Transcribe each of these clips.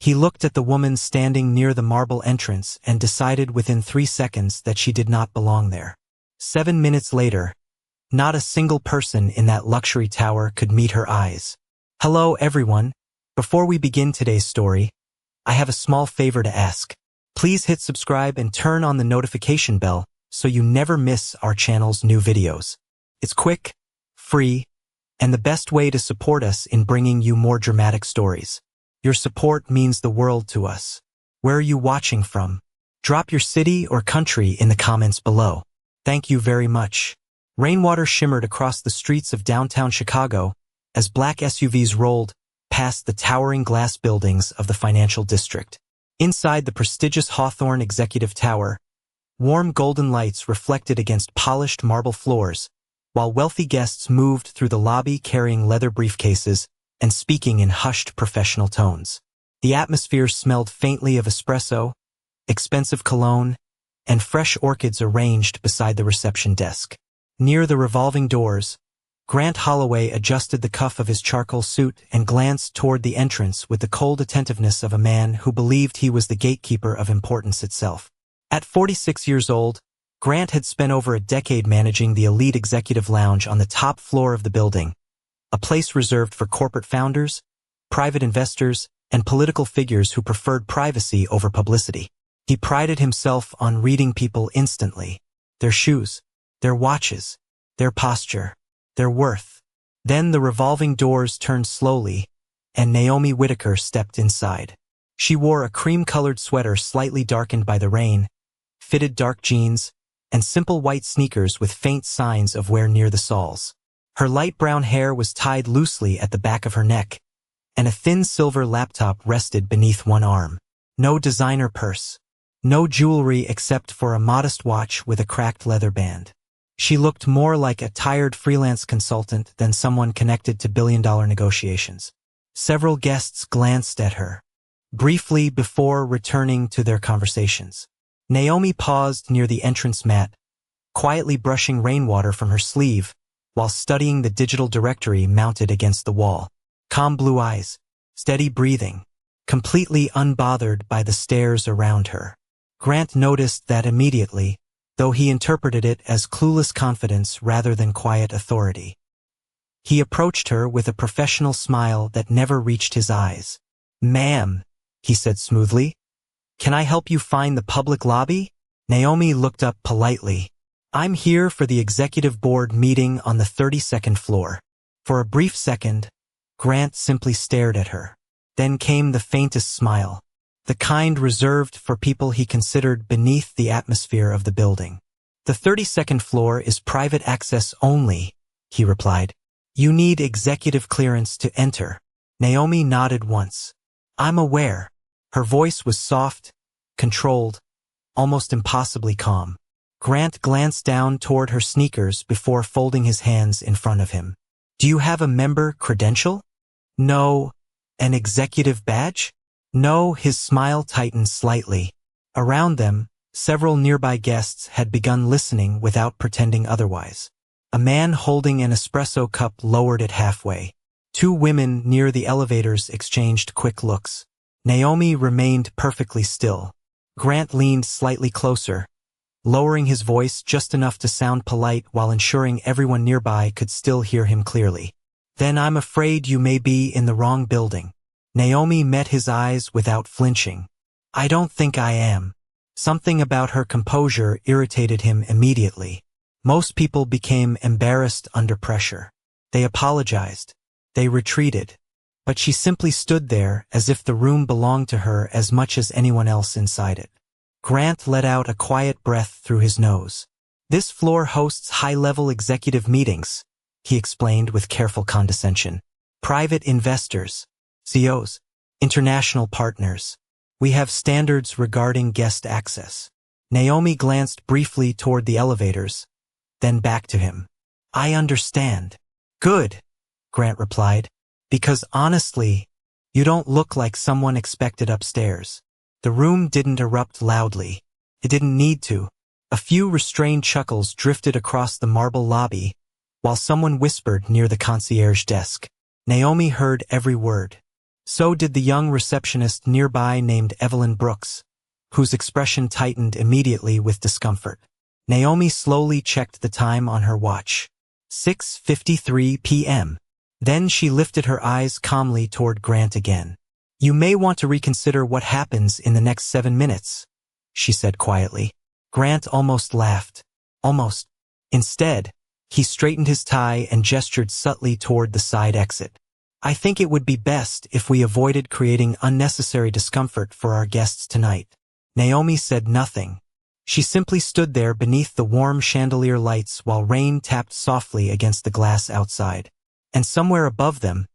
He looked at the woman standing near the marble entrance and decided within 3 seconds that she did not belong there. 7 minutes later, not a single person in that luxury tower could meet her eyes. Hello, everyone. Before we begin today's story, I have a small favor to ask. Please hit subscribe and turn on the notification bell so you never miss our channel's new videos. It's quick, free, and the best way to support us in bringing you more dramatic stories. Your support means the world to us. Where are you watching from? Drop your city or country in the comments below. Thank you very much. Rainwater shimmered across the streets of downtown Chicago as black SUVs rolled past the towering glass buildings of the financial district. Inside the prestigious Hawthorne Executive Tower, warm golden lights reflected against polished marble floors, while wealthy guests moved through the lobby carrying leather briefcases and speaking in hushed professional tones. The atmosphere smelled faintly of espresso, expensive cologne, and fresh orchids arranged beside the reception desk. Near the revolving doors, Grant Holloway adjusted the cuff of his charcoal suit and glanced toward the entrance with the cold attentiveness of a man who believed he was the gatekeeper of importance itself. At 46 years old, Grant had spent over a decade managing the elite executive lounge on the top floor of the building, a place reserved for corporate founders, private investors, and political figures who preferred privacy over publicity. He prided himself on reading people instantly, their shoes, their watches, their posture, their worth. Then the revolving doors turned slowly, and Naomi Whitaker stepped inside. She wore a cream-colored sweater slightly darkened by the rain, fitted dark jeans, and simple white sneakers with faint signs of wear near the soles. Her light brown hair was tied loosely at the back of her neck, and a thin silver laptop rested beneath one arm. No designer purse. No jewelry except for a modest watch with a cracked leather band. She looked more like a tired freelance consultant than someone connected to billion-dollar negotiations. Several guests glanced at her, briefly before returning to their conversations. Naomi paused near the entrance mat, quietly brushing rainwater from her sleeve while studying the digital directory mounted against the wall. Calm blue eyes, steady breathing, completely unbothered by the stares around her. Grant noticed that immediately, though he interpreted it as clueless confidence rather than quiet authority. He approached her with a professional smile that never reached his eyes. "Ma'am," he said smoothly, "can I help you find the public lobby?" Naomi looked up politely. "I'm here for the executive board meeting on the 32nd floor." For a brief second, Grant simply stared at her. Then came the faintest smile, the kind reserved for people he considered beneath the atmosphere of the building. "The 32nd floor is private access only," he replied. "You need executive clearance to enter." Naomi nodded once. "I'm aware." Her voice was soft, controlled, almost impossibly calm. Grant glanced down toward her sneakers before folding his hands in front of him. "Do you have a member credential?" "No." "An executive badge?" "No." His smile tightened slightly. Around them, several nearby guests had begun listening without pretending otherwise. A man holding an espresso cup lowered it halfway. 2 women near the elevators exchanged quick looks. Naomi remained perfectly still. Grant leaned slightly closer, lowering his voice just enough to sound polite while ensuring everyone nearby could still hear him clearly. "Then I'm afraid you may be in the wrong building." Naomi met his eyes without flinching. "I don't think I am." Something about her composure irritated him immediately. Most people became embarrassed under pressure. They apologized. They retreated. But she simply stood there as if the room belonged to her as much as anyone else inside it. Grant let out a quiet breath through his nose. "This floor hosts high-level executive meetings," he explained with careful condescension. "Private investors, CEOs, international partners. We have standards regarding guest access." Naomi glanced briefly toward the elevators, then back to him. "I understand." "Good," Grant replied, "because honestly, you don't look like someone expected upstairs." The room didn't erupt loudly. It didn't need to. A few restrained chuckles drifted across the marble lobby, while someone whispered near the concierge desk. Naomi heard every word. So did the young receptionist nearby named Evelyn Brooks, whose expression tightened immediately with discomfort. Naomi slowly checked the time on her watch. 6:53 p.m. Then she lifted her eyes calmly toward Grant again. "You may want to reconsider what happens in the next 7 minutes," she said quietly. Grant almost laughed. Almost. Instead, he straightened his tie and gestured subtly toward the side exit. "I think it would be best if we avoided creating unnecessary discomfort for our guests tonight." Naomi said nothing. She simply stood there beneath the warm chandelier lights while rain tapped softly against the glass outside. And somewhere above them,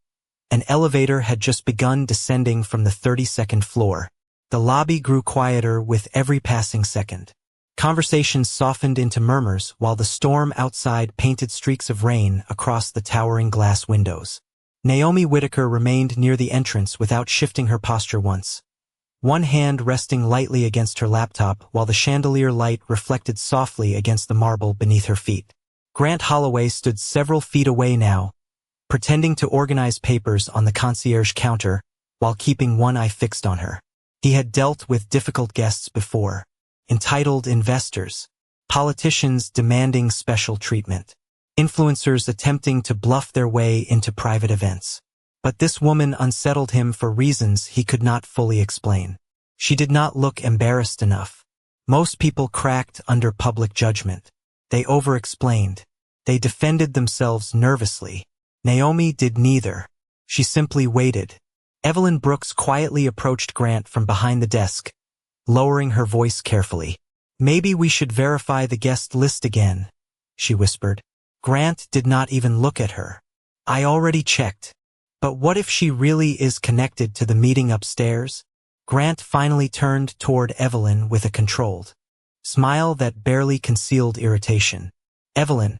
an elevator had just begun descending from the 32nd floor. The lobby grew quieter with every passing second. Conversations softened into murmurs while the storm outside painted streaks of rain across the towering glass windows. Naomi Whittaker remained near the entrance without shifting her posture once, one hand resting lightly against her laptop while the chandelier light reflected softly against the marble beneath her feet. Grant Holloway stood several feet away now, pretending to organize papers on the concierge counter while keeping one eye fixed on her. He had dealt with difficult guests before: entitled investors, politicians demanding special treatment, influencers attempting to bluff their way into private events. But this woman unsettled him for reasons he could not fully explain. She did not look embarrassed enough. Most people cracked under public judgment. They over-explained. They defended themselves nervously. Naomi did neither. She simply waited. Evelyn Brooks quietly approached Grant from behind the desk, lowering her voice carefully. "Maybe we should verify the guest list again," she whispered. Grant did not even look at her. "I already checked. But what if she really is connected to the meeting upstairs?" Grant finally turned toward Evelyn with a controlled smile that barely concealed irritation. "Evelyn,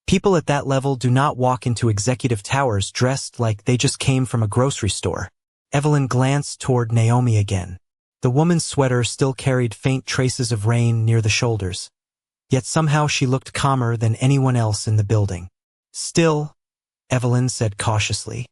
people at that level do not walk into executive towers dressed like they just came from a grocery store." Evelyn glanced toward Naomi again. The woman's sweater still carried faint traces of rain near the shoulders, yet somehow she looked calmer than anyone else in the building. "Still," Evelyn said cautiously,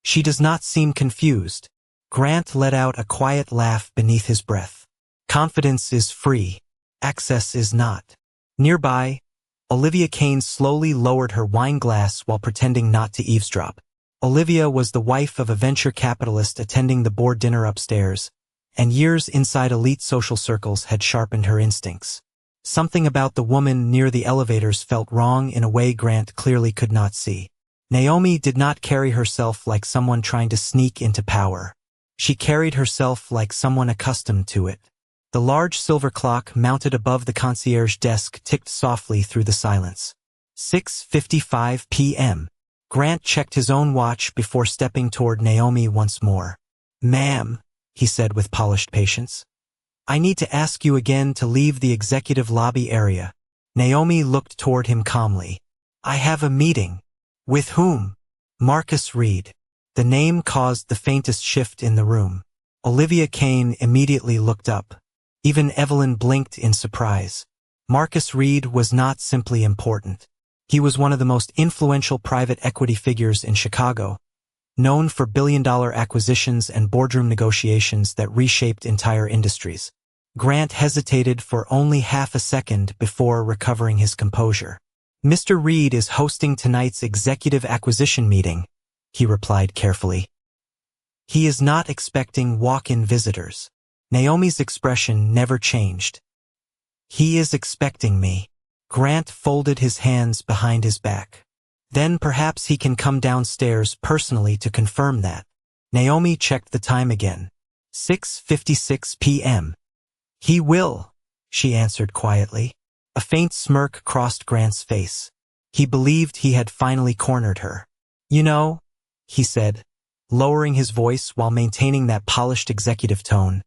"she does not seem confused." Grant let out a quiet laugh beneath his breath. "Confidence is free. Access is not." Nearby, Olivia Kane slowly lowered her wine glass while pretending not to eavesdrop. Olivia was the wife of a venture capitalist attending the board dinner upstairs, and years inside elite social circles had sharpened her instincts. Something about the woman near the elevators felt wrong in a way Grant clearly could not see. Naomi did not carry herself like someone trying to sneak into power. She carried herself like someone accustomed to it. The large silver clock mounted above the concierge desk ticked softly through the silence. 6:55 p.m. Grant checked his own watch before stepping toward Naomi once more. "Ma'am," he said with polished patience, "I need to ask you again to leave the executive lobby area." Naomi looked toward him calmly. "I have a meeting." "With whom?" "Marcus Reed." The name caused the faintest shift in the room. Olivia Kane immediately looked up. Even Evelyn blinked in surprise. Marcus Reed was not simply important. He was one of the most influential private equity figures in Chicago, known for billion-dollar acquisitions and boardroom negotiations that reshaped entire industries. Grant hesitated for only half a second before recovering his composure. "Mr. Reed is hosting tonight's executive acquisition meeting," he replied carefully. "He is not expecting walk-in visitors." Naomi's expression never changed. "He is expecting me." Grant folded his hands behind his back. "Then perhaps he can come downstairs personally to confirm that." Naomi checked the time again. 6:56 p.m. "He will," she answered quietly. A faint smirk crossed Grant's face. He believed he had finally cornered her. "You know," he said, lowering his voice while maintaining that polished executive tone,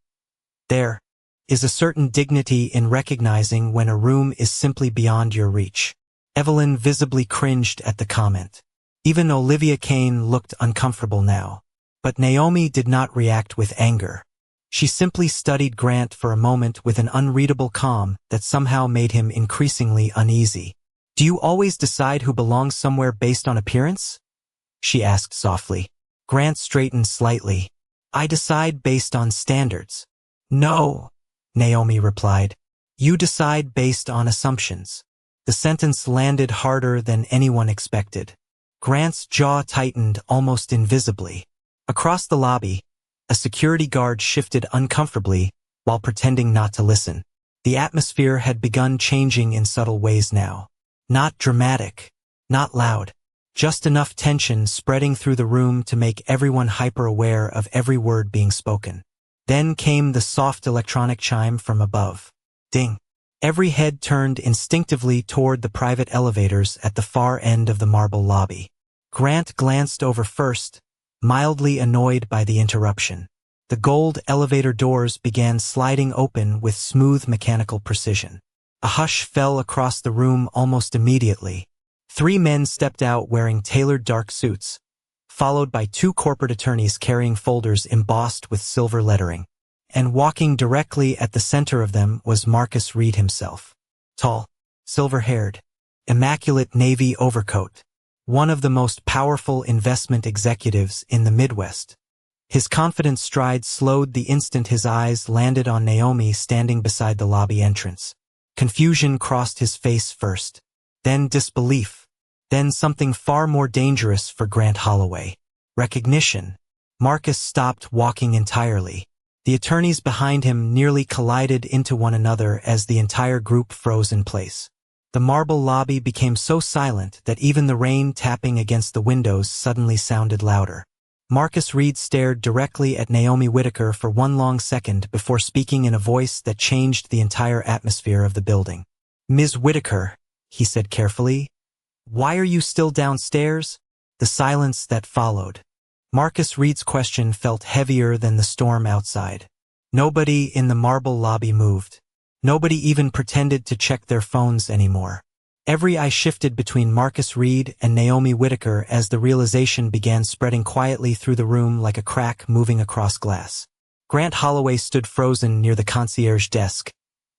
"there is a certain dignity in recognizing when a room is simply beyond your reach." Evelyn visibly cringed at the comment. Even Olivia Kane looked uncomfortable now. But Naomi did not react with anger. She simply studied Grant for a moment with an unreadable calm that somehow made him increasingly uneasy. "Do you always decide who belongs somewhere based on appearance?" she asked softly. Grant straightened slightly. I decide based on standards. No, Naomi replied. You decide based on assumptions. The sentence landed harder than anyone expected. Grant's jaw tightened almost invisibly. Across the lobby, a security guard shifted uncomfortably while pretending not to listen. The atmosphere had begun changing in subtle ways now. Not dramatic, not loud, just enough tension spreading through the room to make everyone hyper-aware of every word being spoken. Then came the soft electronic chime from above. Ding. Every head turned instinctively toward the private elevators at the far end of the marble lobby. Grant glanced over first, mildly annoyed by the interruption. The gold elevator doors began sliding open with smooth mechanical precision. A hush fell across the room almost immediately. 3 men stepped out wearing tailored dark suits, followed by 2 corporate attorneys carrying folders embossed with silver lettering. And walking directly at the center of them was Marcus Reed himself. Tall, silver-haired, immaculate navy overcoat, one of the most powerful investment executives in the Midwest. His confident stride slowed the instant his eyes landed on Naomi standing beside the lobby entrance. Confusion crossed his face first, then disbelief, then something far more dangerous for Grant Holloway. Recognition. Marcus stopped walking entirely. The attorneys behind him nearly collided into one another as the entire group froze in place. The marble lobby became so silent that even the rain tapping against the windows suddenly sounded louder. Marcus Reed stared directly at Naomi Whitaker for one long second before speaking in a voice that changed the entire atmosphere of the building. Ms. Whitaker, he said carefully, why are you still downstairs? The silence that followed. Marcus Reed's question felt heavier than the storm outside. Nobody in the marble lobby moved. Nobody even pretended to check their phones anymore. Every eye shifted between Marcus Reed and Naomi Whitaker as the realization began spreading quietly through the room like a crack moving across glass. Grant Holloway stood frozen near the concierge desk,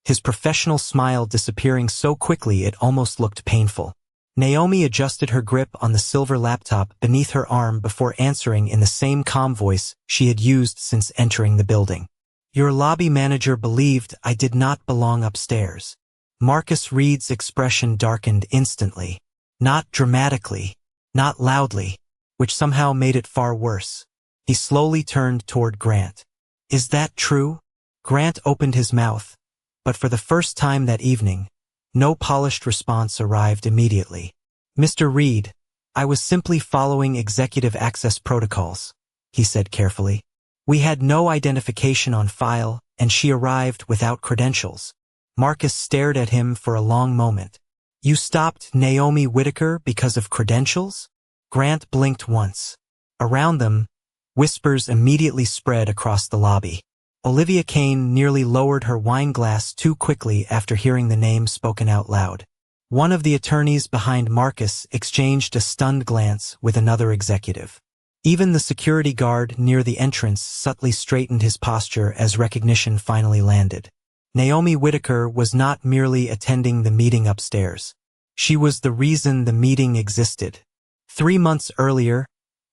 his professional smile disappearing so quickly it almost looked painful. Naomi adjusted her grip on the silver laptop beneath her arm before answering in the same calm voice she had used since entering the building. Your lobby manager believed I did not belong upstairs. Marcus Reed's expression darkened instantly. Not dramatically, not loudly, which somehow made it far worse. He slowly turned toward Grant. Is that true? Grant opened his mouth, but for the first time that evening, no polished response arrived immediately. Mr. Reed, I was simply following executive access protocols, he said carefully. We had no identification on file, and she arrived without credentials. Marcus stared at him for a long moment. You stopped Naomi Whitaker because of credentials? Grant blinked once. Around them, whispers immediately spread across the lobby. Olivia Kane nearly lowered her wine glass too quickly after hearing the name spoken out loud. One of the attorneys behind Marcus exchanged a stunned glance with another executive. Even the security guard near the entrance subtly straightened his posture as recognition finally landed. Naomi Whitaker was not merely attending the meeting upstairs. She was the reason the meeting existed. 3 months earlier,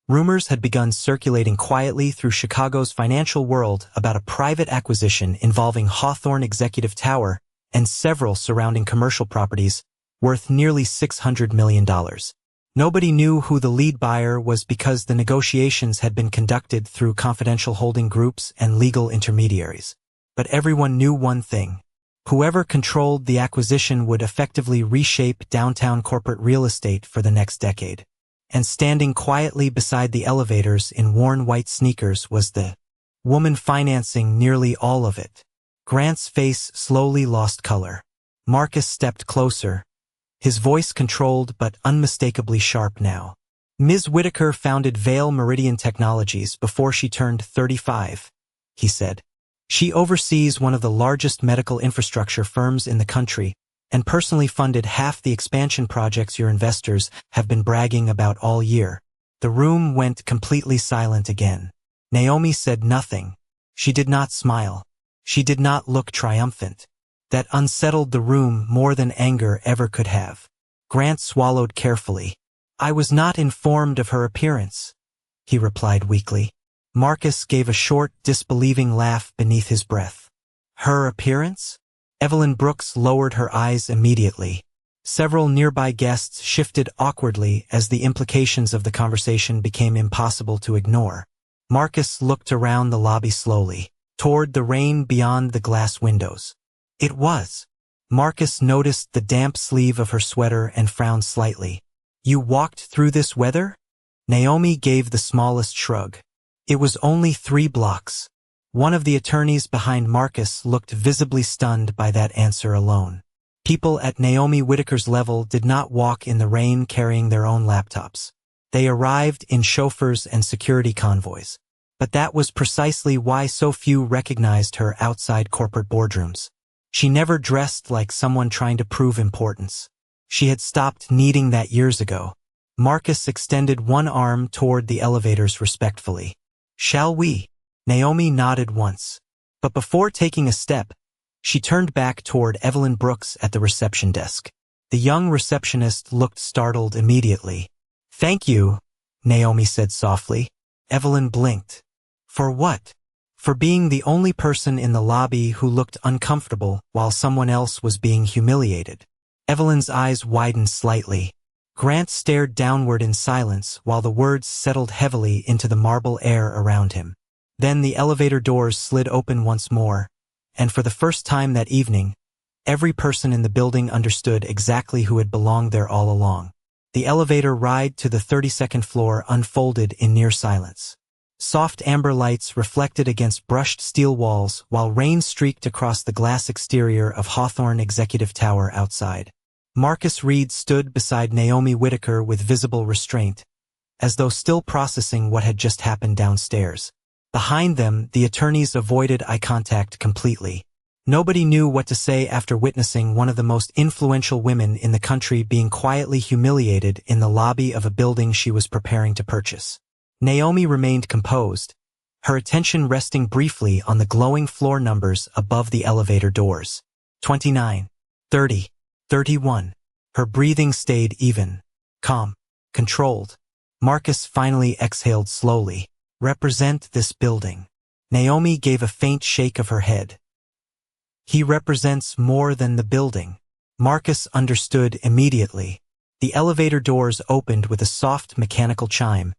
rumors had begun circulating quietly through Chicago's financial world about a private acquisition involving Hawthorne Executive Tower and several surrounding commercial properties worth nearly $600 million. Nobody knew who the lead buyer was because the negotiations had been conducted through confidential holding groups and legal intermediaries. But everyone knew one thing. Whoever controlled the acquisition would effectively reshape downtown corporate real estate for the next decade. And standing quietly beside the elevators in worn white sneakers was the woman financing nearly all of it. Grant's face slowly lost color. Marcus stepped closer, his voice controlled but unmistakably sharp now. Ms. Whitaker founded Vail Meridian Technologies before she turned 35, he said. She oversees one of the largest medical infrastructure firms in the country and personally funded half the expansion projects your investors have been bragging about all year. The room went completely silent again. Naomi said nothing. She did not smile. She did not look triumphant. That unsettled the room more than anger ever could have. Grant swallowed carefully. I was not informed of her appearance, he replied weakly. Marcus gave a short, disbelieving laugh beneath his breath. Her appearance? Evelyn Brooks lowered her eyes immediately. Several nearby guests shifted awkwardly as the implications of the conversation became impossible to ignore. Marcus looked around the lobby slowly, toward the rain beyond the glass windows. It was. Marcus noticed the damp sleeve of her sweater and frowned slightly. You walked through this weather? Naomi gave the smallest shrug. It was only 3 blocks. One of the attorneys behind Marcus looked visibly stunned by that answer alone. People at Naomi Whitaker's level did not walk in the rain carrying their own laptops. They arrived in chauffeurs and security convoys. But that was precisely why so few recognized her outside corporate boardrooms. She never dressed like someone trying to prove importance. She had stopped needing that years ago. Marcus extended one arm toward the elevators respectfully. Shall we? Naomi nodded once. But before taking a step, she turned back toward Evelyn Brooks at the reception desk. The young receptionist looked startled immediately. Thank you, Naomi said softly. Evelyn blinked. For what? For being the only person in the lobby who looked uncomfortable while someone else was being humiliated. Evelyn's eyes widened slightly. Grant stared downward in silence while the words settled heavily into the marble air around him. Then the elevator doors slid open once more, and for the first time that evening, every person in the building understood exactly who had belonged there all along. The elevator ride to the 32nd floor unfolded in near silence. Soft amber lights reflected against brushed steel walls while rain streaked across the glass exterior of Hawthorne Executive Tower outside. Marcus Reed stood beside Naomi Whitaker with visible restraint, as though still processing what had just happened downstairs. Behind them, the attorneys avoided eye contact completely. Nobody knew what to say after witnessing one of the most influential women in the country being quietly humiliated in the lobby of a building she was preparing to purchase. Naomi remained composed, her attention resting briefly on the glowing floor numbers above the elevator doors. 29, 30, 31. Her breathing stayed even, calm, controlled. Marcus finally exhaled slowly. Represent this building. Naomi gave a faint shake of her head. He represents more than the building. Marcus understood immediately. The elevator doors opened with a soft mechanical chime,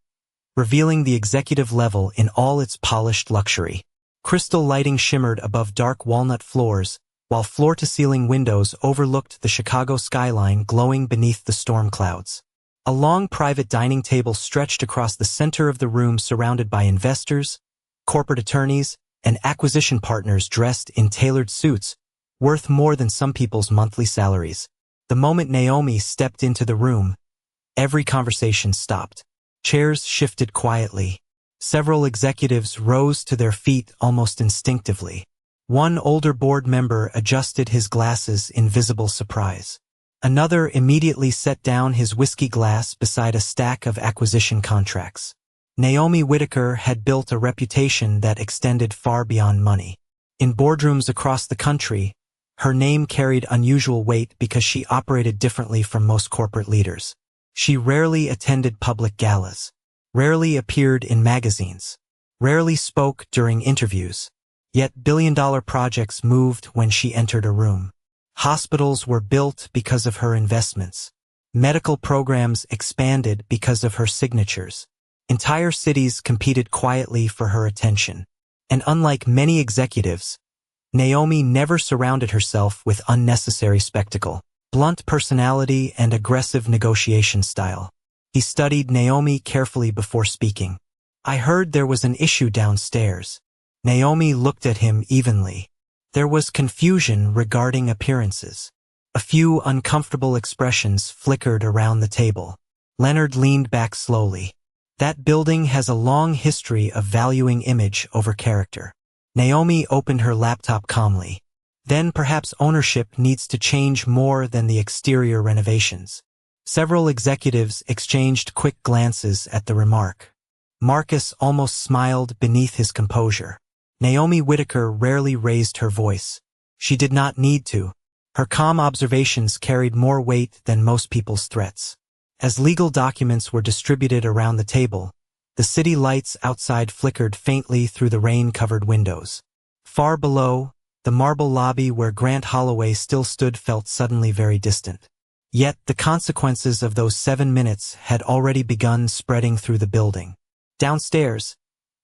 revealing the executive level in all its polished luxury. Crystal lighting shimmered above dark walnut floors, while floor-to-ceiling windows overlooked the Chicago skyline glowing beneath the storm clouds. A long private dining table stretched across the center of the room surrounded by investors, corporate attorneys, and acquisition partners dressed in tailored suits, worth more than some people's monthly salaries. The moment Naomi stepped into the room, every conversation stopped. Chairs shifted quietly. Several executives rose to their feet almost instinctively. One older board member adjusted his glasses in visible surprise. Another immediately set down his whiskey glass beside a stack of acquisition contracts. Naomi Whitaker had built a reputation that extended far beyond money. In boardrooms across the country, her name carried unusual weight because she operated differently from most corporate leaders. She rarely attended public galas, rarely appeared in magazines, rarely spoke during interviews, yet billion-dollar projects moved when she entered a room. Hospitals were built because of her investments. Medical programs expanded because of her signatures. Entire cities competed quietly for her attention. And unlike many executives, Naomi never surrounded herself with unnecessary spectacle. Blunt personality and aggressive negotiation style. He studied Naomi carefully before speaking. I heard there was an issue downstairs. Naomi looked at him evenly. There was confusion regarding appearances. A few uncomfortable expressions flickered around the table. Leonard leaned back slowly. That building has a long history of valuing image over character. Naomi opened her laptop calmly. Then perhaps ownership needs to change more than the exterior renovations. Several executives exchanged quick glances at the remark. Marcus almost smiled beneath his composure. Naomi Whitaker rarely raised her voice. She did not need to. Her calm observations carried more weight than most people's threats. As legal documents were distributed around the table, The city lights outside flickered faintly through the rain-covered windows. Far below, the marble lobby where Grant Holloway still stood felt suddenly very distant. Yet the consequences of those 7 minutes had already begun spreading through the building. Downstairs,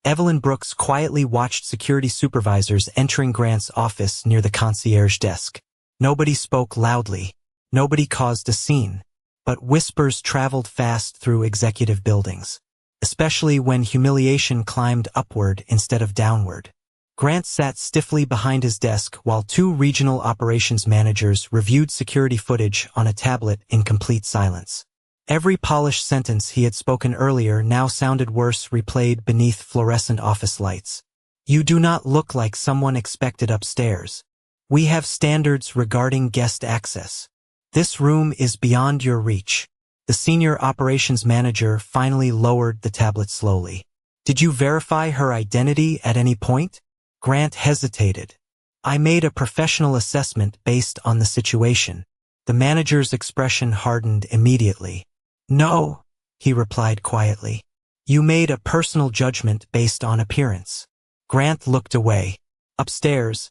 Evelyn Brooks quietly watched security supervisors entering Grant's office near the concierge desk. Nobody spoke loudly. Nobody caused a scene. But whispers traveled fast through executive buildings, especially when humiliation climbed upward instead of downward. Grant sat stiffly behind his desk while 2 regional operations managers reviewed security footage on a tablet in complete silence. Every polished sentence he had spoken earlier now sounded worse, replayed beneath fluorescent office lights. "You do not look like someone expected upstairs. We have standards regarding guest access. This room is beyond your reach." The senior operations manager finally lowered the tablet slowly. "Did you verify her identity at any point?" Grant hesitated. "I made a professional assessment based on the situation." The manager's expression hardened immediately. "No," he replied quietly. "You made a personal judgment based on appearance." Grant looked away. Upstairs,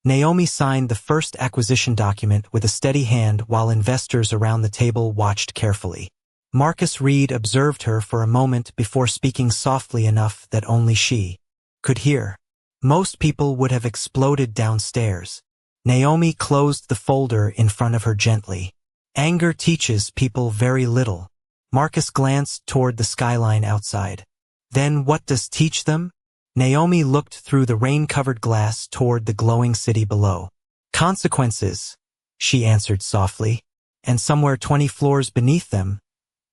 Naomi signed the first acquisition document with a steady hand while investors around the table watched carefully. Marcus Reed observed her for a moment before speaking softly enough that only she could hear. Most people would have exploded downstairs. Naomi closed the folder in front of her gently. "Anger teaches people very little." Marcus glanced toward the skyline outside. "Then what does teach them?" Naomi looked through the rain-covered glass toward the glowing city below. "Consequences," she answered softly. And somewhere 20 floors beneath them,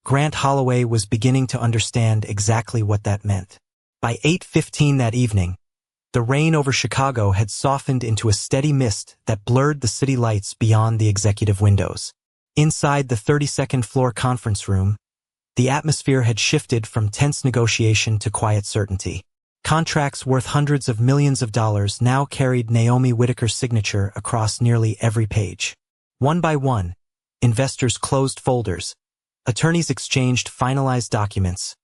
Grant Holloway was beginning to understand exactly what that meant. By 8:15 that evening, the rain over Chicago had softened into a steady mist that blurred the city lights beyond the executive windows. Inside the 32nd floor conference room, the atmosphere had shifted from tense negotiation to quiet certainty. Contracts worth hundreds of millions of dollars now carried Naomi Whitaker's signature across nearly every page. One by one, investors closed folders, attorneys exchanged finalized documents,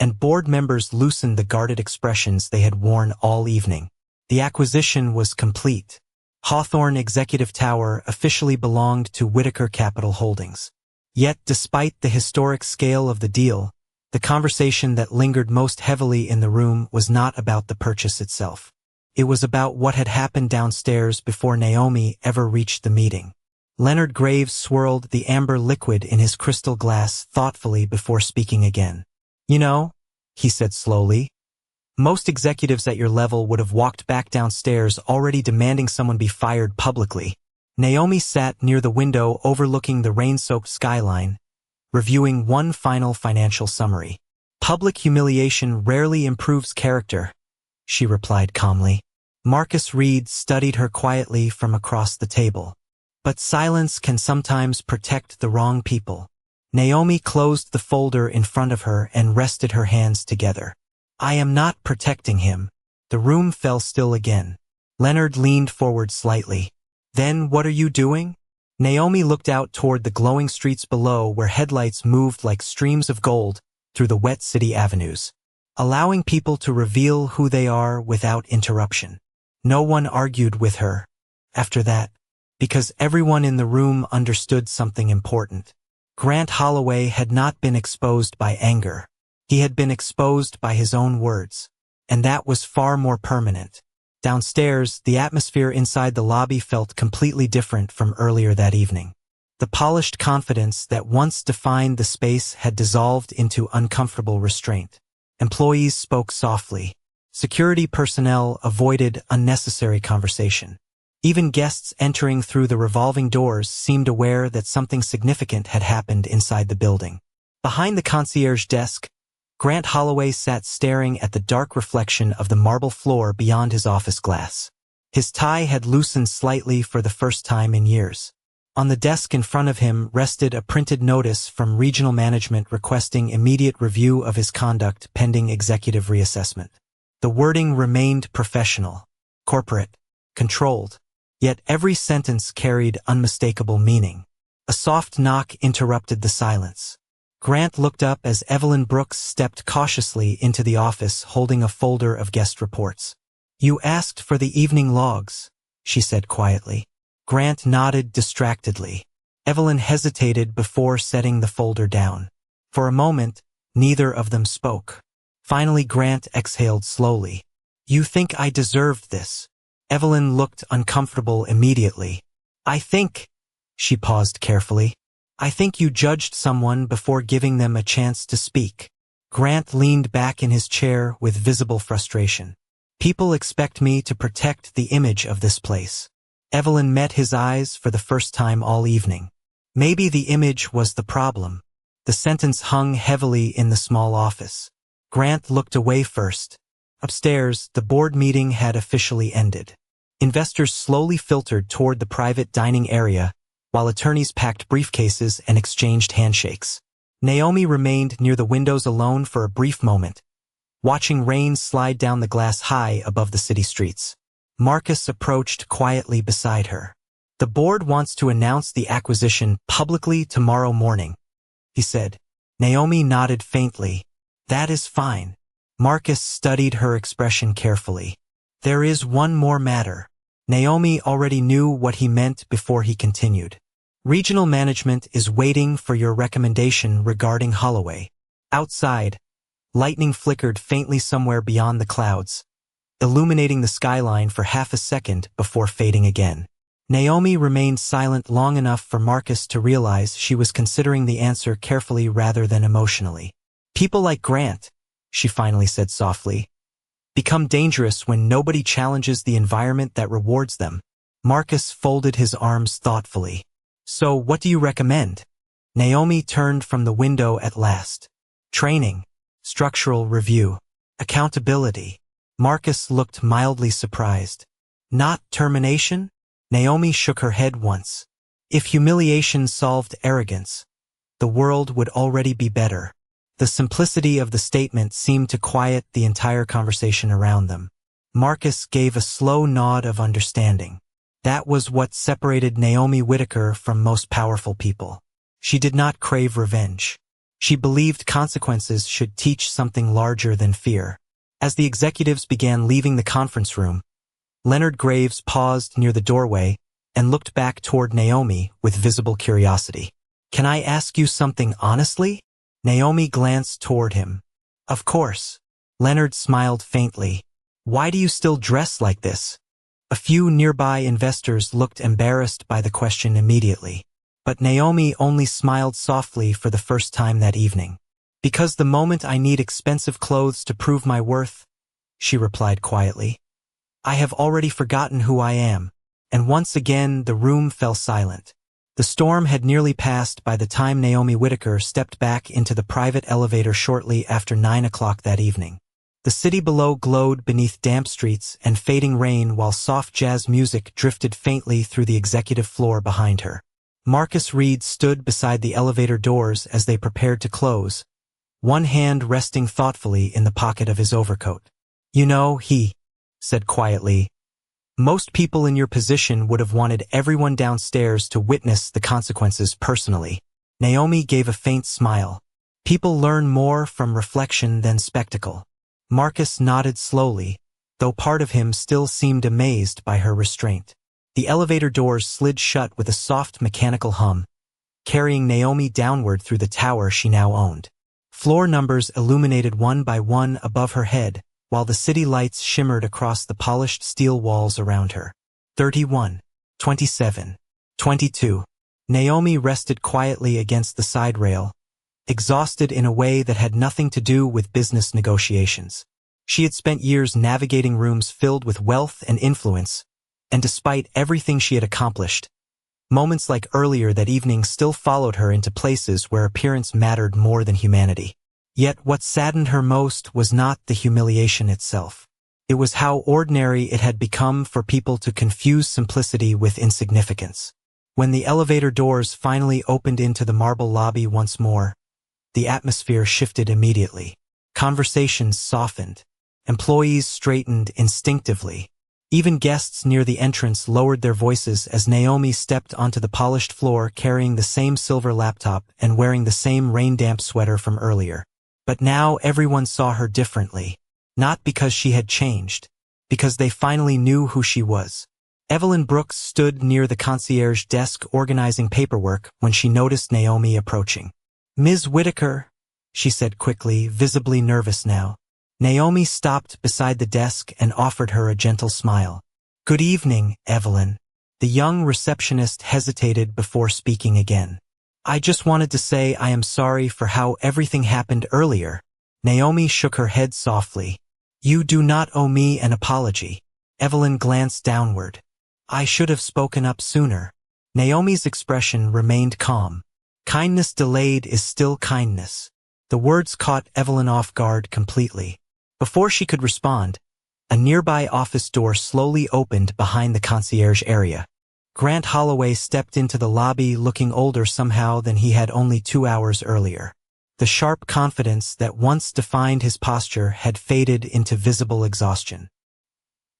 and board members loosened the guarded expressions they had worn all evening. The acquisition was complete. Hawthorne Executive Tower officially belonged to Whitaker Capital Holdings. Yet, despite the historic scale of the deal, the conversation that lingered most heavily in the room was not about the purchase itself. It was about what had happened downstairs before Naomi ever reached the meeting. Leonard Graves swirled the amber liquid in his crystal glass thoughtfully before speaking again. "You know," he said slowly, "most executives at your level would have walked back downstairs already demanding someone be fired publicly." Naomi sat near the window overlooking the rain-soaked skyline, reviewing one final financial summary. "Public humiliation rarely improves character," she replied calmly. Marcus Reed studied her quietly from across the table. "But silence can sometimes protect the wrong people." Naomi closed the folder in front of her and rested her hands together. "I am not protecting him." The room fell still again. Leonard leaned forward slightly. "Then what are you doing?" Naomi looked out toward the glowing streets below where headlights moved like streams of gold through the wet city avenues, allowing people to reveal who they are without interruption. No one argued with her after that, because everyone in the room understood something important. Grant Holloway had not been exposed by anger. He had been exposed by his own words, and that was far more permanent. Downstairs, the atmosphere inside the lobby felt completely different from earlier that evening. The polished confidence that once defined the space had dissolved into uncomfortable restraint. Employees spoke softly. Security personnel avoided unnecessary conversation. Even guests entering through the revolving doors seemed aware that something significant had happened inside the building. Behind the concierge desk, Grant Holloway sat staring at the dark reflection of the marble floor beyond his office glass. His tie had loosened slightly for the first time in years. On the desk in front of him rested a printed notice from regional management requesting immediate review of his conduct pending executive reassessment. The wording remained professional, corporate, controlled, yet every sentence carried unmistakable meaning. A soft knock interrupted the silence. Grant looked up as Evelyn Brooks stepped cautiously into the office holding a folder of guest reports. "You asked for the evening logs," she said quietly. Grant nodded distractedly. Evelyn hesitated before setting the folder down. For a moment, neither of them spoke. Finally, Grant exhaled slowly. "You think I deserved this?" Evelyn looked uncomfortable immediately. "I think," she paused carefully, "I think you judged someone before giving them a chance to speak." Grant leaned back in his chair with visible frustration. "People expect me to protect the image of this place." Evelyn met his eyes for the first time all evening. Maybe the image was the problem. The sentence hung heavily in the small office. Grant looked away first. Upstairs, the board meeting had officially ended. Investors slowly filtered toward the private dining area, while attorneys packed briefcases and exchanged handshakes. Naomi remained near the windows alone for a brief moment, watching rain slide down the glass high above the city streets. Marcus approached quietly beside her. "The board wants to announce the acquisition publicly tomorrow morning," he said. Naomi nodded faintly. "That is fine." Marcus studied her expression carefully. "There is one more matter." Naomi already knew what he meant before he continued. "Regional management is waiting for your recommendation regarding Holloway." Outside, lightning flickered faintly somewhere beyond the clouds, illuminating the skyline for half a second before fading again. Naomi remained silent long enough for Marcus to realize she was considering the answer carefully rather than emotionally. "People like Grant," she finally said softly, "become dangerous when nobody challenges the environment that rewards them." Marcus folded his arms thoughtfully. "So what do you recommend?" Naomi turned from the window at last. "Training, structural review, accountability." Marcus looked mildly surprised. "Not termination?" Naomi shook her head once. "If humiliation solved arrogance, the world would already be better." The simplicity of the statement seemed to quiet the entire conversation around them. Marcus gave a slow nod of understanding. That was what separated Naomi Whitaker from most powerful people. She did not crave revenge. She believed consequences should teach something larger than fear. As the executives began leaving the conference room, Leonard Graves paused near the doorway and looked back toward Naomi with visible curiosity. "Can I ask you something honestly?" Naomi glanced toward him. "Of course." Leonard smiled faintly. "Why do you still dress like this?" A few nearby investors looked embarrassed by the question immediately, but Naomi only smiled softly for the first time that evening. "Because the moment I need expensive clothes to prove my worth," she replied quietly. "I have already forgotten who I am," and once again the room fell silent. The storm had nearly passed by the time Naomi Whitaker stepped back into the private elevator shortly after 9 o'clock that evening. The city below glowed beneath damp streets and fading rain while soft jazz music drifted faintly through the executive floor behind her. Marcus Reed stood beside the elevator doors as they prepared to close, one hand resting thoughtfully in the pocket of his overcoat. "You know," he said quietly, "most people in your position would have wanted everyone downstairs to witness the consequences personally." Naomi gave a faint smile. "People learn more from reflection than spectacle." Marcus nodded slowly, though part of him still seemed amazed by her restraint. The elevator doors slid shut with a soft mechanical hum, carrying Naomi downward through the tower she now owned. Floor numbers illuminated one by one above her head, while the city lights shimmered across the polished steel walls around her. 31, 27, 22. Naomi rested quietly against the side rail, exhausted in a way that had nothing to do with business negotiations. She had spent years navigating rooms filled with wealth and influence, and despite everything she had accomplished, moments like earlier that evening still followed her into places where appearance mattered more than humanity. Yet what saddened her most was not the humiliation itself. It was how ordinary it had become for people to confuse simplicity with insignificance. When the elevator doors finally opened into the marble lobby once more, the atmosphere shifted immediately. Conversations softened. Employees straightened instinctively. Even guests near the entrance lowered their voices as Naomi stepped onto the polished floor carrying the same silver laptop and wearing the same rain-damp sweater from earlier. But now everyone saw her differently. Not because she had changed, because they finally knew who she was. Evelyn Brooks stood near the concierge desk organizing paperwork when she noticed Naomi approaching. "Ms. Whitaker," she said quickly, visibly nervous now. Naomi stopped beside the desk and offered her a gentle smile. "Good evening, Evelyn." The young receptionist hesitated before speaking again. "I just wanted to say I am sorry for how everything happened earlier." Naomi shook her head softly. "You do not owe me an apology." Evelyn glanced downward. "I should have spoken up sooner." Naomi's expression remained calm. "Kindness delayed is still kindness." The words caught Evelyn off guard completely. Before she could respond, a nearby office door slowly opened behind the concierge area. Grant Holloway stepped into the lobby looking older somehow than he had only 2 hours earlier. The sharp confidence that once defined his posture had faded into visible exhaustion.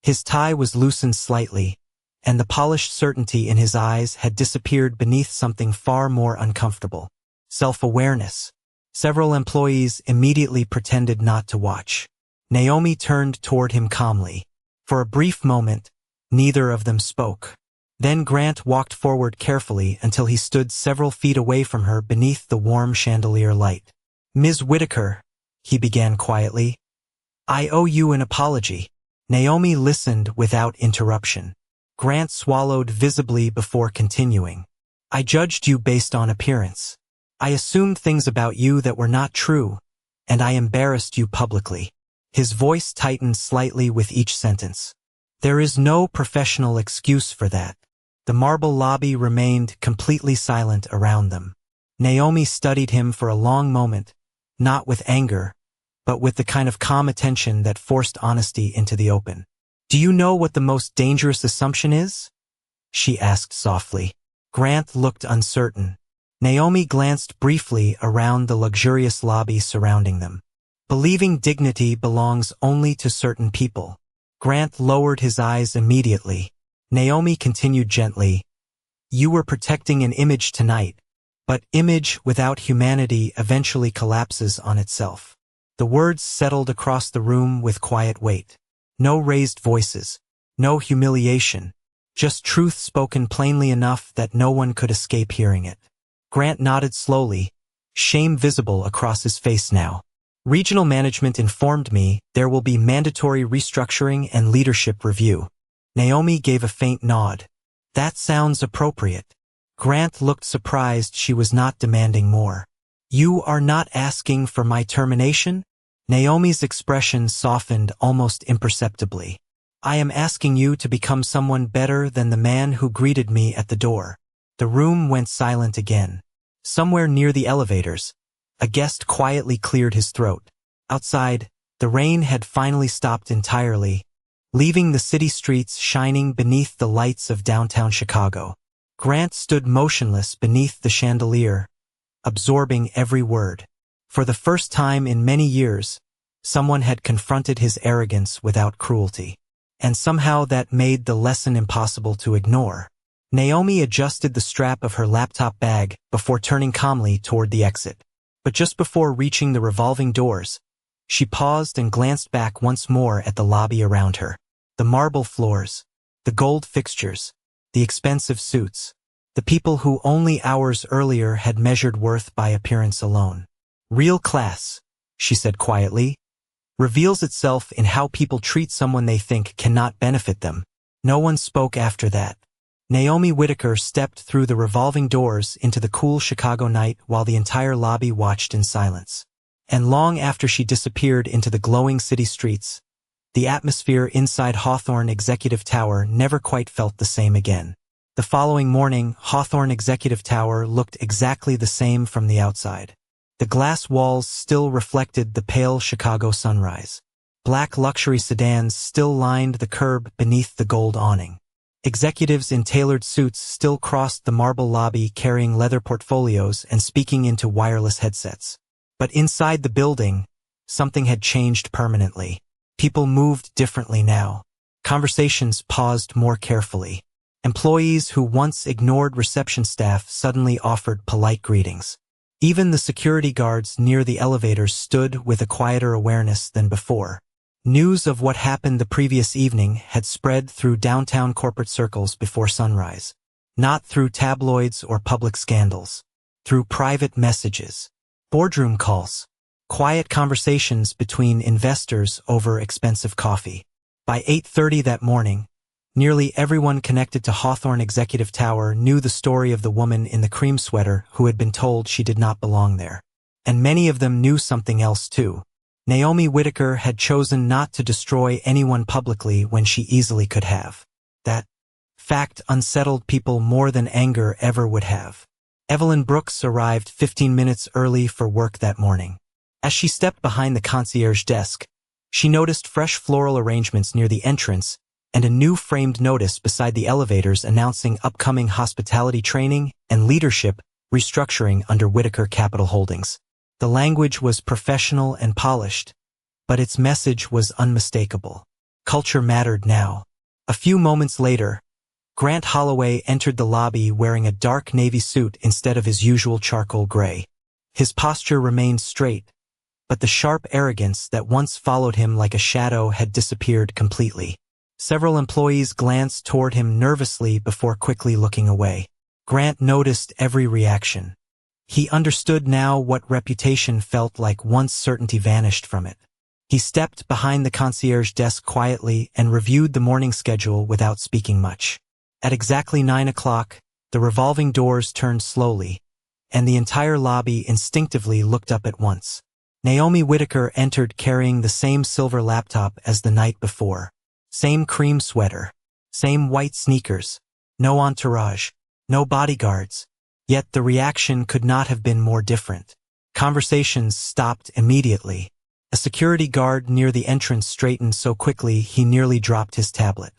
His tie was loosened slightly, and the polished certainty in his eyes had disappeared beneath something far more uncomfortable. Self-awareness. Several employees immediately pretended not to watch. Naomi turned toward him calmly. For a brief moment, neither of them spoke. Then Grant walked forward carefully until he stood several feet away from her beneath the warm chandelier light. "Ms. Whitaker," he began quietly, "I owe you an apology." Naomi listened without interruption. Grant swallowed visibly before continuing. "I judged you based on appearance. I assumed things about you that were not true, and I embarrassed you publicly." His voice tightened slightly with each sentence. "There is no professional excuse for that." The marble lobby remained completely silent around them. Naomi studied him for a long moment, not with anger, but with the kind of calm attention that forced honesty into the open. "Do you know what the most dangerous assumption is?" she asked softly. Grant looked uncertain. Naomi glanced briefly around the luxurious lobby surrounding them. "Believing dignity belongs only to certain people." Grant lowered his eyes immediately. Naomi continued gently, "You were protecting an image tonight, but image without humanity eventually collapses on itself." The words settled across the room with quiet weight. No raised voices, no humiliation, just truth spoken plainly enough that no one could escape hearing it. Grant nodded slowly, shame visible across his face now. "Regional management informed me there will be mandatory restructuring and leadership review." Naomi gave a faint nod. "That sounds appropriate." Grant looked surprised she was not demanding more. "You are not asking for my termination?" Naomi's expression softened almost imperceptibly. "I am asking you to become someone better than the man who greeted me at the door." The room went silent again. Somewhere near the elevators, a guest quietly cleared his throat. Outside, the rain had finally stopped entirely, leaving the city streets shining beneath the lights of downtown Chicago. Grant stood motionless beneath the chandelier, absorbing every word. For the first time in many years, someone had confronted his arrogance without cruelty. And somehow that made the lesson impossible to ignore. Naomi adjusted the strap of her laptop bag before turning calmly toward the exit. But just before reaching the revolving doors, she paused and glanced back once more at the lobby around her. The marble floors, the gold fixtures, the expensive suits, the people who only hours earlier had measured worth by appearance alone. "Real class," she said quietly, "reveals itself in how people treat someone they think cannot benefit them." No one spoke after that. Naomi Whitaker stepped through the revolving doors into the cool Chicago night while the entire lobby watched in silence. And long after she disappeared into the glowing city streets, the atmosphere inside Hawthorne Executive Tower never quite felt the same again. The following morning, Hawthorne Executive Tower looked exactly the same from the outside. The glass walls still reflected the pale Chicago sunrise. Black luxury sedans still lined the curb beneath the gold awning. Executives in tailored suits still crossed the marble lobby carrying leather portfolios and speaking into wireless headsets. But inside the building, something had changed permanently. People moved differently now. Conversations paused more carefully. Employees who once ignored reception staff suddenly offered polite greetings. Even the security guards near the elevators stood with a quieter awareness than before. News of what happened the previous evening had spread through downtown corporate circles before sunrise. Not through tabloids or public scandals. Through private messages. Boardroom calls. Quiet conversations between investors over expensive coffee. By 8:30 that morning, nearly everyone connected to Hawthorne Executive Tower knew the story of the woman in the cream sweater who had been told she did not belong there. And many of them knew something else too. Naomi Whittaker had chosen not to destroy anyone publicly when she easily could have. That fact unsettled people more than anger ever would have. Evelyn Brooks arrived 15 minutes early for work that morning. As she stepped behind the concierge desk, she noticed fresh floral arrangements near the entrance and a new framed notice beside the elevators announcing upcoming hospitality training and leadership restructuring under Whittaker Capital Holdings. The language was professional and polished, but its message was unmistakable. Culture mattered now. A few moments later, Grant Holloway entered the lobby wearing a dark navy suit instead of his usual charcoal gray. His posture remained straight, but the sharp arrogance that once followed him like a shadow had disappeared completely. Several employees glanced toward him nervously before quickly looking away. Grant noticed every reaction. He understood now what reputation felt like once certainty vanished from it. He stepped behind the concierge desk quietly and reviewed the morning schedule without speaking much. At exactly 9 o'clock, the revolving doors turned slowly, and the entire lobby instinctively looked up at once. Naomi Whittaker entered carrying the same silver laptop as the night before. Same cream sweater. Same white sneakers. No entourage. No bodyguards. Yet the reaction could not have been more different. Conversations stopped immediately. A security guard near the entrance straightened so quickly he nearly dropped his tablet.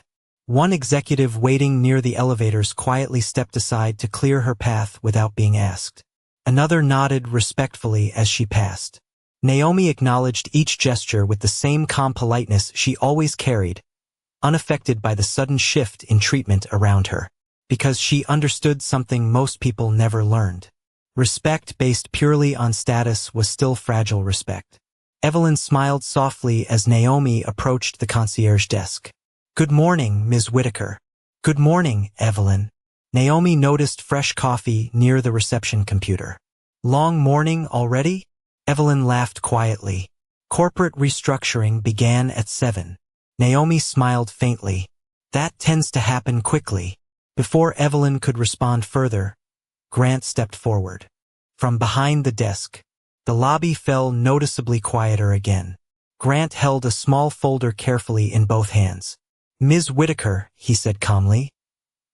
One executive waiting near the elevators quietly stepped aside to clear her path without being asked. Another nodded respectfully as she passed. Naomi acknowledged each gesture with the same calm politeness she always carried, unaffected by the sudden shift in treatment around her, because she understood something most people never learned. Respect based purely on status was still fragile respect. Evelyn smiled softly as Naomi approached the concierge desk. "Good morning, Ms. Whittaker." "Good morning, Evelyn." Naomi noticed fresh coffee near the reception computer. "Long morning already?" Evelyn laughed quietly. "Corporate restructuring began at 7. Naomi smiled faintly. "That tends to happen quickly." Before Evelyn could respond further, Grant stepped forward. From behind the desk, the lobby fell noticeably quieter again. Grant held a small folder carefully in both hands. "Ms. Whittaker," he said calmly,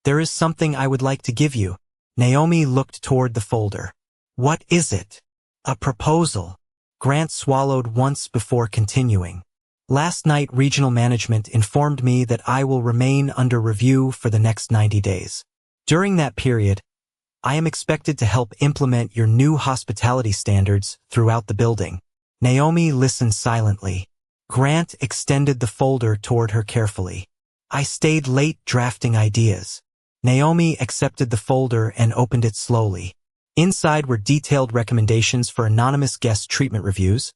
"there is something I would like to give you." Naomi looked toward the folder. "What is it?" "A proposal." Grant swallowed once before continuing. "Last night regional management informed me that I will remain under review for the next 90 days. During that period, I am expected to help implement your new hospitality standards throughout the building." Naomi listened silently. Grant extended the folder toward her carefully. "I stayed late drafting ideas." Naomi accepted the folder and opened it slowly. Inside were detailed recommendations for anonymous guest treatment reviews,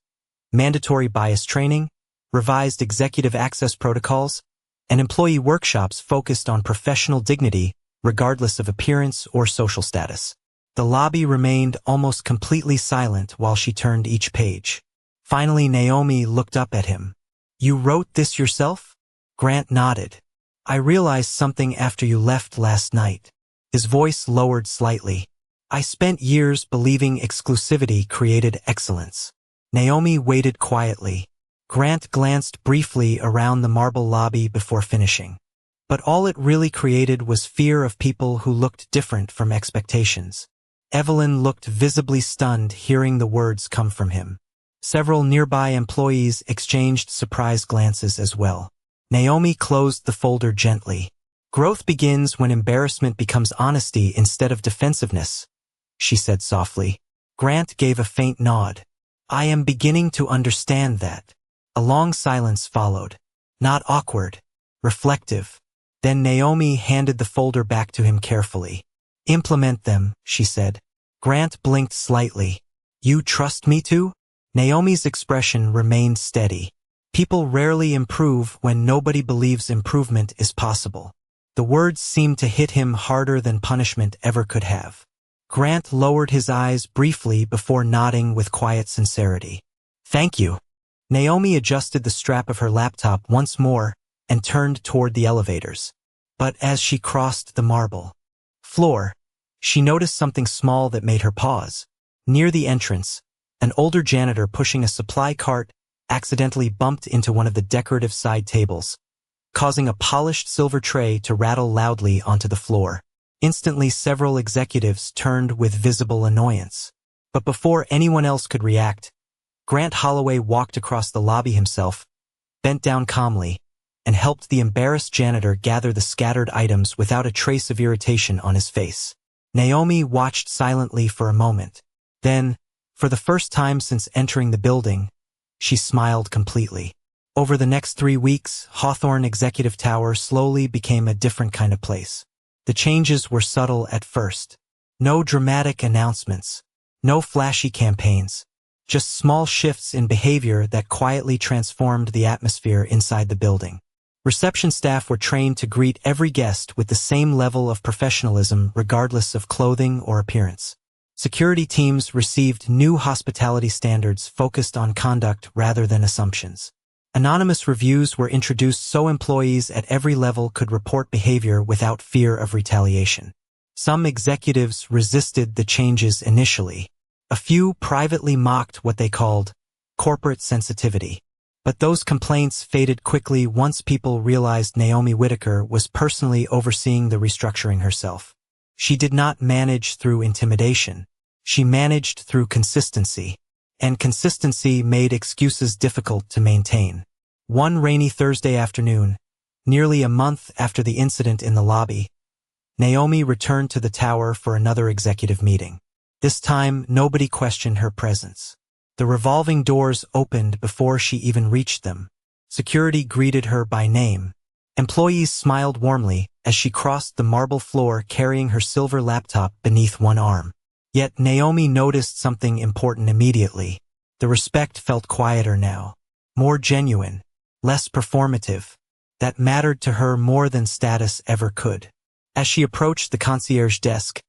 mandatory bias training, revised executive access protocols, and employee workshops focused on professional dignity regardless of appearance or social status. The lobby remained almost completely silent while she turned each page. Finally, Naomi looked up at him. "You wrote this yourself?" Grant nodded. "I realized something after you left last night." His voice lowered slightly. "I spent years believing exclusivity created excellence." Naomi waited quietly. Grant glanced briefly around the marble lobby before finishing. But all it really created was fear of people who looked different from expectations. Evelyn looked visibly stunned hearing the words come from him. Several nearby employees exchanged surprised glances as well. Naomi closed the folder gently. "Growth begins when embarrassment becomes honesty instead of defensiveness," she said softly. Grant gave a faint nod. "I am beginning to understand that." A long silence followed. Not awkward, reflective. Then Naomi handed the folder back to him carefully. "Implement them," she said. Grant blinked slightly. "You trust me to?" Naomi's expression remained steady. People rarely improve when nobody believes improvement is possible. The words seemed to hit him harder than punishment ever could have. Grant lowered his eyes briefly before nodding with quiet sincerity. "Thank you." Naomi adjusted the strap of her laptop once more and turned toward the elevators. But as she crossed the marble floor, she noticed something small that made her pause. Near the entrance, an older janitor pushing a supply cart accidentally bumped into one of the decorative side tables, causing a polished silver tray to rattle loudly onto the floor. Instantly, several executives turned with visible annoyance. But before anyone else could react, Grant Holloway walked across the lobby himself, bent down calmly, and helped the embarrassed janitor gather the scattered items without a trace of irritation on his face. Naomi watched silently for a moment. Then, for the first time since entering the building, she smiled completely. Over the next 3 weeks, Hawthorne Executive Tower slowly became a different kind of place. The changes were subtle at first. No dramatic announcements, no flashy campaigns, just small shifts in behavior that quietly transformed the atmosphere inside the building. Reception staff were trained to greet every guest with the same level of professionalism regardless of clothing or appearance. Security teams received new hospitality standards focused on conduct rather than assumptions. Anonymous reviews were introduced so employees at every level could report behavior without fear of retaliation. Some executives resisted the changes initially. A few privately mocked what they called corporate sensitivity. But those complaints faded quickly once people realized Naomi Whitaker was personally overseeing the restructuring herself. She did not manage through intimidation. She managed through consistency. And consistency made excuses difficult to maintain. One rainy Thursday afternoon, nearly a month after the incident in the lobby, Naomi returned to the tower for another executive meeting. This time, nobody questioned her presence. The revolving doors opened before she even reached them. Security greeted her by name. Employees smiled warmly as she crossed the marble floor carrying her silver laptop beneath one arm. Yet Naomi noticed something important immediately. The respect felt quieter now, more genuine, less performative. That mattered to her more than status ever could. As she approached the concierge desk,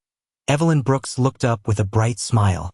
Evelyn Brooks looked up with a bright smile.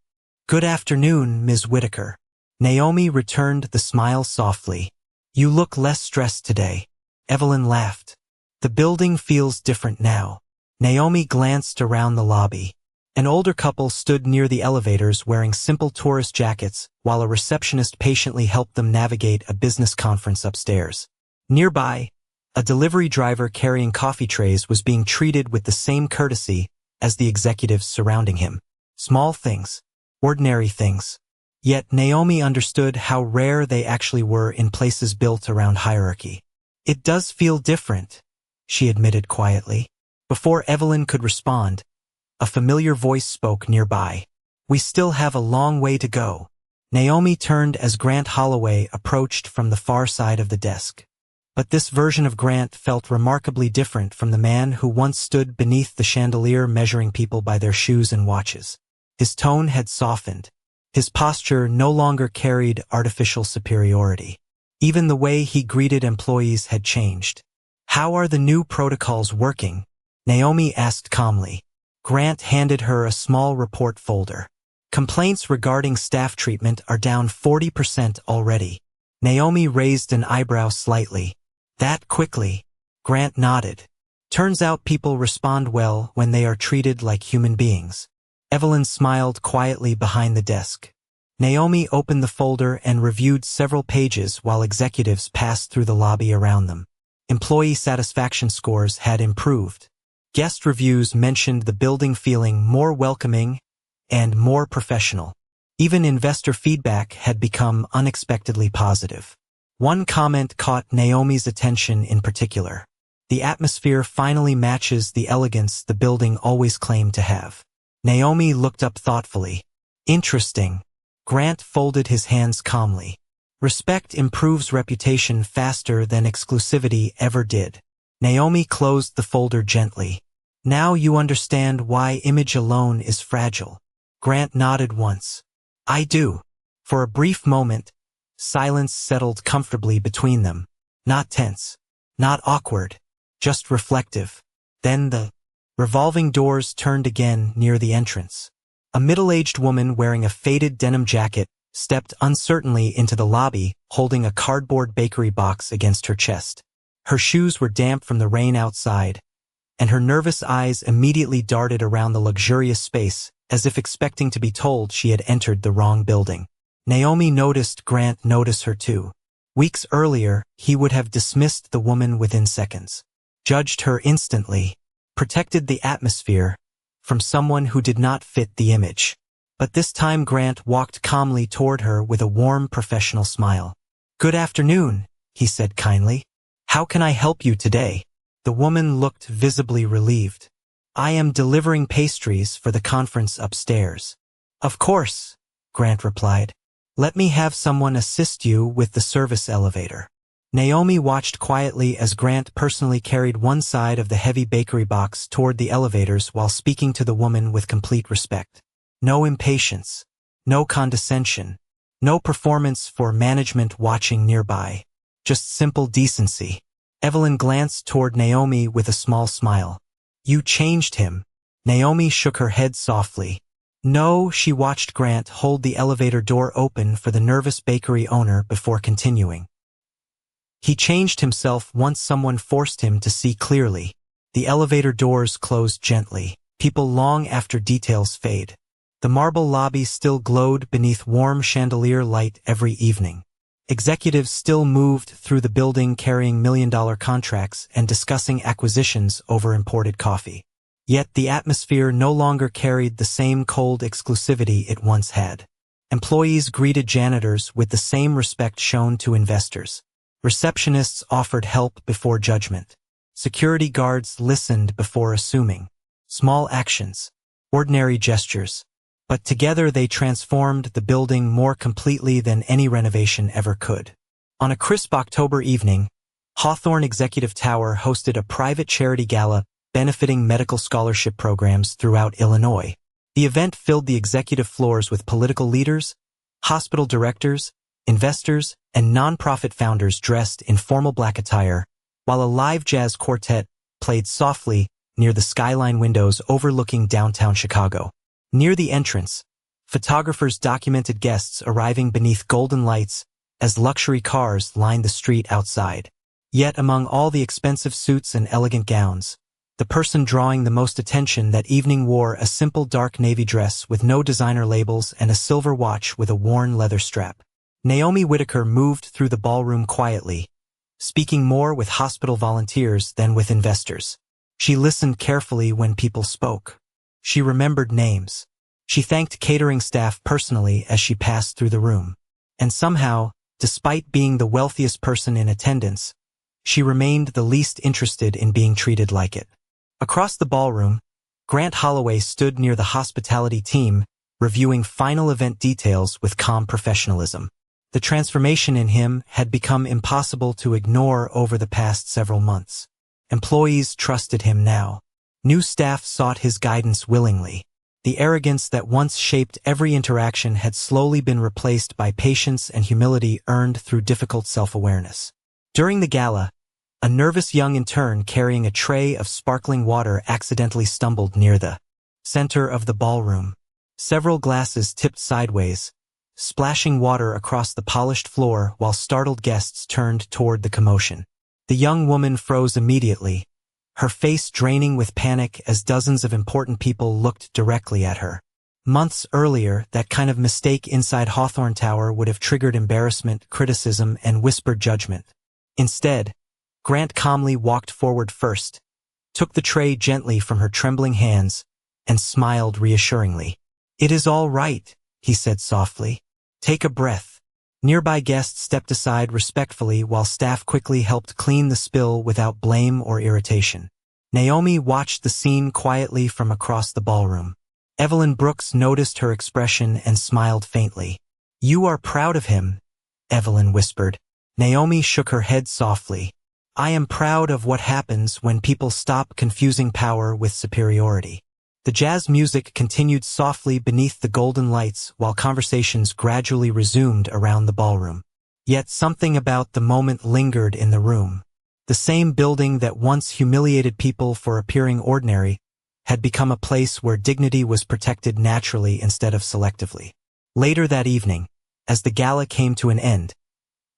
"Good afternoon, Ms. Whitaker." Naomi returned the smile softly. "You look less stressed today." Evelyn laughed. "The building feels different now." Naomi glanced around the lobby. An older couple stood near the elevators wearing simple tourist jackets while a receptionist patiently helped them navigate a business conference upstairs. Nearby, a delivery driver carrying coffee trays was being treated with the same courtesy as the executives surrounding him. Small things. Ordinary things. Yet Naomi understood how rare they actually were in places built around hierarchy. "It does feel different," she admitted quietly. Before Evelyn could respond, a familiar voice spoke nearby. "We still have a long way to go." Naomi turned as Grant Holloway approached from the far side of the desk. But this version of Grant felt remarkably different from the man who once stood beneath the chandelier measuring people by their shoes and watches. His tone had softened. His posture no longer carried artificial superiority. Even the way he greeted employees had changed. "How are the new protocols working?" Naomi asked calmly. Grant handed her a small report folder. "Complaints regarding staff treatment are down 40% already." Naomi raised an eyebrow slightly. "That quickly?" Grant nodded. "Turns out people respond well when they are treated like human beings." Evelyn smiled quietly behind the desk. Naomi opened the folder and reviewed several pages while executives passed through the lobby around them. Employee satisfaction scores had improved. Guest reviews mentioned the building feeling more welcoming and more professional. Even investor feedback had become unexpectedly positive. One comment caught Naomi's attention in particular. "The atmosphere finally matches the elegance the building always claimed to have." Naomi looked up thoughtfully. "Interesting." Grant folded his hands calmly. Respect improves reputation faster than exclusivity ever did. Naomi closed the folder gently. Now you understand why image alone is fragile. Grant nodded once. I do. For a brief moment, silence settled comfortably between them. Not tense. Not awkward. Just reflective. Then the revolving doors turned again near the entrance. A middle-aged woman wearing a faded denim jacket stepped uncertainly into the lobby, holding a cardboard bakery box against her chest. Her shoes were damp from the rain outside, and her nervous eyes immediately darted around the luxurious space, as if expecting to be told she had entered the wrong building. Naomi noticed Grant notice her too. Weeks earlier, he would have dismissed the woman within seconds, judged her instantly, protected the atmosphere from someone who did not fit the image. But this time Grant walked calmly toward her with a warm professional smile. Good afternoon, he said kindly. How can I help you today? The woman looked visibly relieved. I am delivering pastries for the conference upstairs. Of course, Grant replied. Let me have someone assist you with the service elevator. Naomi watched quietly as Grant personally carried one side of the heavy bakery box toward the elevators while speaking to the woman with complete respect. No impatience, no condescension, no performance for management watching nearby. Just simple decency. Evelyn glanced toward Naomi with a small smile. You changed him. Naomi shook her head softly. No, she watched Grant hold the elevator door open for the nervous bakery owner before continuing. He changed himself once someone forced him to see clearly. The elevator doors closed gently. People long after details fade. The marble lobby still glowed beneath warm chandelier light every evening. Executives still moved through the building carrying million-dollar contracts and discussing acquisitions over imported coffee. Yet the atmosphere no longer carried the same cold exclusivity it once had. Employees greeted janitors with the same respect shown to investors. Receptionists offered help before judgment. Security guards listened before assuming. Small actions, ordinary gestures. But together they transformed the building more completely than any renovation ever could. On a crisp October evening, Hawthorne Executive Tower hosted a private charity gala benefiting medical scholarship programs throughout Illinois. The event filled the executive floors with political leaders, hospital directors, investors, and nonprofit founders dressed in formal black attire, while a live jazz quartet played softly near the skyline windows overlooking downtown Chicago. Near the entrance, photographers documented guests arriving beneath golden lights as luxury cars lined the street outside. Yet among all the expensive suits and elegant gowns, the person drawing the most attention that evening wore a simple dark navy dress with no designer labels and a silver watch with a worn leather strap. Naomi Whitaker moved through the ballroom quietly, speaking more with hospital volunteers than with investors. She listened carefully when people spoke. She remembered names. She thanked catering staff personally as she passed through the room. And somehow, despite being the wealthiest person in attendance, she remained the least interested in being treated like it. Across the ballroom, Grant Holloway stood near the hospitality team, reviewing final event details with calm professionalism. The transformation in him had become impossible to ignore over the past several months. Employees trusted him now. New staff sought his guidance willingly. The arrogance that once shaped every interaction had slowly been replaced by patience and humility earned through difficult self-awareness. During the gala, a nervous young intern carrying a tray of sparkling water accidentally stumbled near the center of the ballroom. Several glasses tipped sideways, splashing water across the polished floor while startled guests turned toward the commotion. The young woman froze immediately, her face draining with panic as dozens of important people looked directly at her. Months earlier, that kind of mistake inside Hawthorne Tower would have triggered embarrassment, criticism, and whispered judgment. Instead, Grant calmly walked forward first, took the tray gently from her trembling hands, and smiled reassuringly. "It is all right," he said softly. "Take a breath." Nearby guests stepped aside respectfully while staff quickly helped clean the spill without blame or irritation. Naomi watched the scene quietly from across the ballroom. Evelyn Brooks noticed her expression and smiled faintly. "You are proud of him," Evelyn whispered. Naomi shook her head softly. I am proud of what happens when people stop confusing power with superiority. The jazz music continued softly beneath the golden lights while conversations gradually resumed around the ballroom. Yet something about the moment lingered in the room. The same building that once humiliated people for appearing ordinary had become a place where dignity was protected naturally instead of selectively. Later that evening, as the gala came to an end,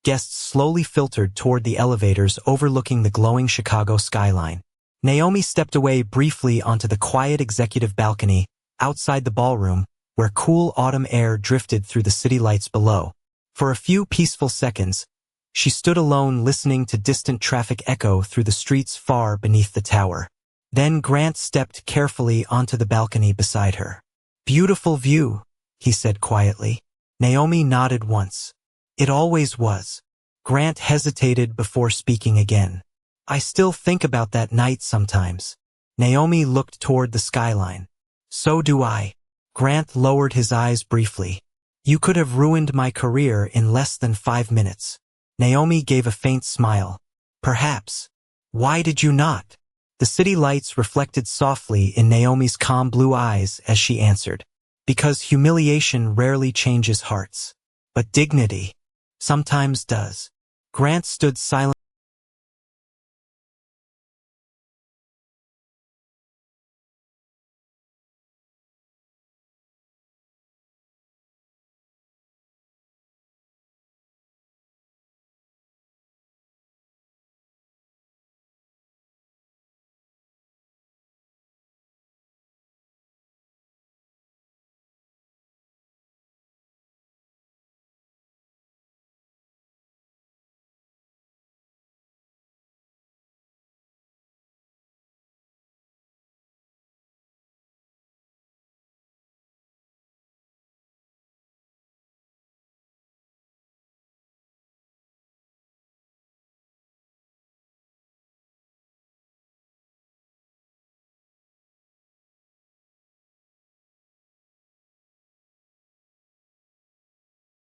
guests slowly filtered toward the elevators overlooking the glowing Chicago skyline. Naomi stepped away briefly onto the quiet executive balcony outside the ballroom where cool autumn air drifted through the city lights below. For a few peaceful seconds, she stood alone listening to distant traffic echo through the streets far beneath the tower. Then Grant stepped carefully onto the balcony beside her. Beautiful view, he said quietly. Naomi nodded once. It always was. Grant hesitated before speaking again. I still think about that night sometimes. Naomi looked toward the skyline. So do I. Grant lowered his eyes briefly. You could have ruined my career in less than 5 minutes. Naomi gave a faint smile. Perhaps. Why did you not? The city lights reflected softly in Naomi's calm blue eyes as she answered. Because humiliation rarely changes hearts. But dignity sometimes does. Grant stood silent.